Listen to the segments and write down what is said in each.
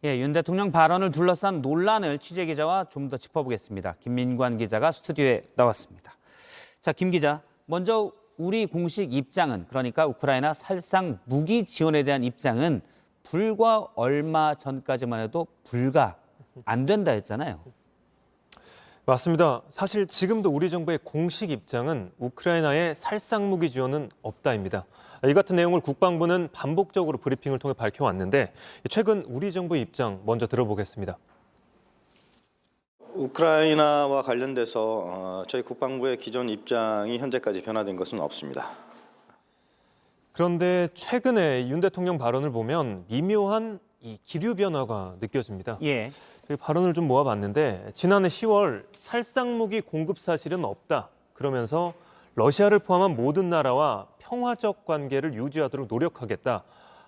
예, 윤 대통령 발언을 둘러싼 논란을 취재기자와 좀 더 짚어보겠습니다. 김민관 기자가 스튜디오에 나왔습니다. 자, 김 기자, 먼저 우리 공식 입장은, 그러니까 우크라이나 살상 무기 지원에 대한 입장은 불과 얼마 전까지만 해도 불가, 안 된다 했잖아요. 맞습니다. 사실 지금도 우리 정부의 공식 입장은 우크라이나의 살상 무기 지원은 없다입니다. 이 같은 내용을 국방부는 반복적으로 브리핑을 통해 밝혀왔는데 최근 우리 정부의 입장 먼저 들어보겠습니다. 우크라이나와 관련돼서 저희 국방부의 기존 입장이 현재까지 변화된 것은 없습니다. 그런데 최근에 윤 대통령 발언을 보면 미묘한 이 기류 변화가 느껴집니다. 예. 그 발언을 좀 모아봤는데 지난해 10월 살상 무기 공급 사실은 없다. 그러면서 러시아를 포함한 모든 나라와 평화적 관계를 유지하도록 노력하겠다.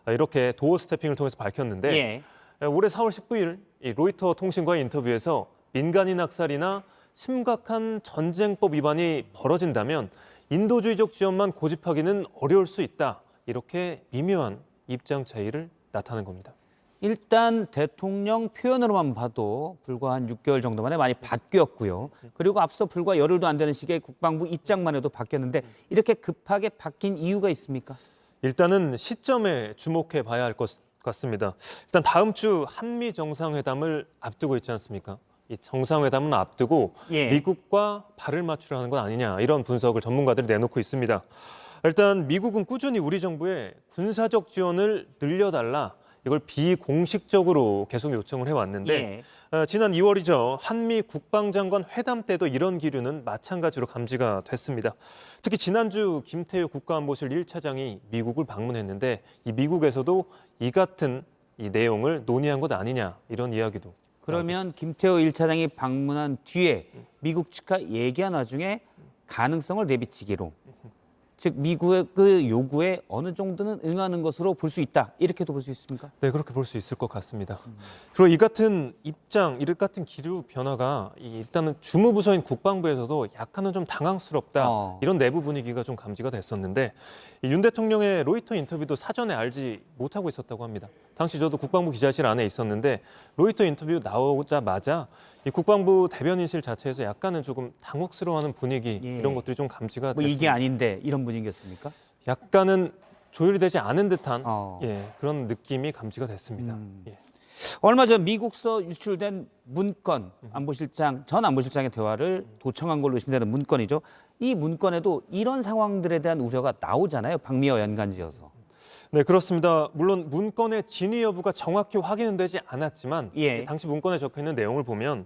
이렇게 도어 스태핑을 통해서 밝혔는데 올해 4월 19일 이 로이터 통신과의 인터뷰에서 민간인 학살이나 심각한 전쟁법 위반이 벌어진다면 인도주의적 지원만 고집하기는 어려울 수 있다. 이렇게 미묘한 입장 차이를 나타낸 겁니다. 일단 대통령 표현으로만 봐도 불과 한 6개월 정도 만에 많이 바뀌었고요. 그리고 앞서 불과 열흘도 안 되는 시기에 국방부 입장만 해도 바뀌었는데 이렇게 급하게 바뀐 이유가 있습니까? 일단은 시점에 주목해 봐야 할 것 같습니다. 일단 다음 주 한미 정상회담을 앞두고 있지 않습니까? 이 정상회담은 앞두고 미국과 발을 맞추려는 건 아니냐 이런 분석을 전문가들이 내놓고 있습니다. 일단 미국은 꾸준히 우리 정부에 군사적 지원을 늘려달라 이걸 비공식적으로 계속 요청을 해왔는데 지난 2월이죠. 한미 국방장관 회담 때도 이런 기류는 마찬가지로 감지가 됐습니다. 특히 지난주 김태효 국가안보실 1차장이 미국을 방문했는데 이 미국에서도 이 같은 이 내용을 논의한 것 아니냐 이런 이야기도. 그러면 김태호 1차장이 방문한 뒤에 미국 측과 얘기한 와중에 가능성을 내비치기로, 즉 미국의 그 요구에 어느 정도는 응하는 것으로 볼 수 있다. 이렇게도 볼 수 있습니까? 네, 그렇게 볼 수 있을 것 같습니다. 그리고 이 같은 입장, 이 같은 기류 변화가 일단은 주무부서인 국방부에서도 약간은 좀 당황스럽다. 이런 내부 분위기가 좀 감지가 됐었는데 윤 대통령의 로이터 인터뷰도 사전에 알지 못하고 있었다고 합니다. 당시 저도 국방부 기자실 안에 있었는데 로이터 인터뷰 나오자마자 이 국방부 대변인실 자체에서 약간은 조금 당혹스러워하는 분위기 이런 것들이 좀 감지가 됐습니다. 이게 아닌데 이런 분위기였습니까? 약간은 조율이 되지 않은 듯한 그런 느낌이 감지가 됐습니다. 얼마 전 미국서 유출된 문건, 전 안보실장의 대화를 도청한 걸로 의심되는 문건이죠. 이 문건에도 이런 상황들에 대한 우려가 나오잖아요. 방미와 연관지어서. 네, 그렇습니다. 물론 문건의 진위 여부가 정확히 확인은 되지 않았지만 당시 문건에 적혀있는 내용을 보면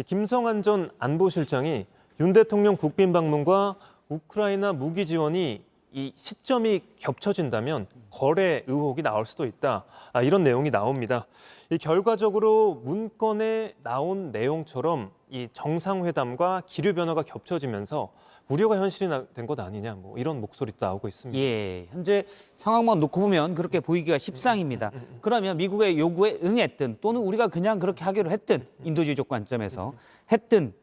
김성한 전 안보실장이 윤 대통령 국빈 방문과 우크라이나 무기 지원이 이 시점이 겹쳐진다면 거래 의혹이 나올 수도 있다. 이런 내용이 나옵니다. 이 결과적으로 문건에 나온 내용처럼 이 정상회담과 기류 변화가 겹쳐지면서 우려가 현실이 된 것 아니냐, 뭐 이런 목소리도 나오고 있습니다. 현재 상황만 놓고 보면 그렇게 보이기가 십상입니다. 그러면 미국의 요구에 응했든 또는 우리가 그냥 그렇게 하기로 했든 인도주의적 관점에서 했든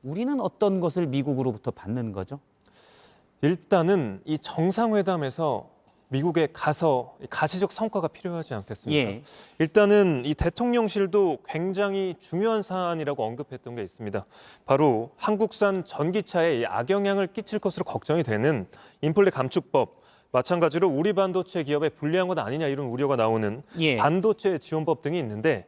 우리는 어떤 것을 미국으로부터 받는 거죠? 일단은 이 정상회담에서 미국에 가서 가시적 성과가 필요하지 않겠습니까? 일단은 이 대통령실도 굉장히 중요한 사안이라고 언급했던 게 있습니다. 바로 한국산 전기차에 악영향을 끼칠 것으로 걱정이 되는 인플레 감축법, 마찬가지로 우리 반도체 기업에 불리한 것 아니냐 이런 우려가 나오는 반도체 지원법 등이 있는데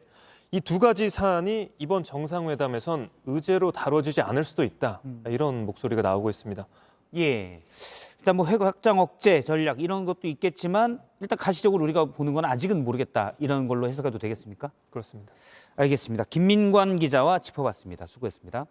이 두 가지 사안이 이번 정상회담에선 의제로 다뤄지지 않을 수도 있다. 이런 목소리가 나오고 있습니다. 일단 뭐 핵 확장 억제 전략 이런 것도 있겠지만 일단 가시적으로 우리가 보는 건 아직은 모르겠다. 이런 걸로 해석해도 되겠습니까? 그렇습니다. 알겠습니다. 김민관 기자와 짚어봤습니다. 수고했습니다.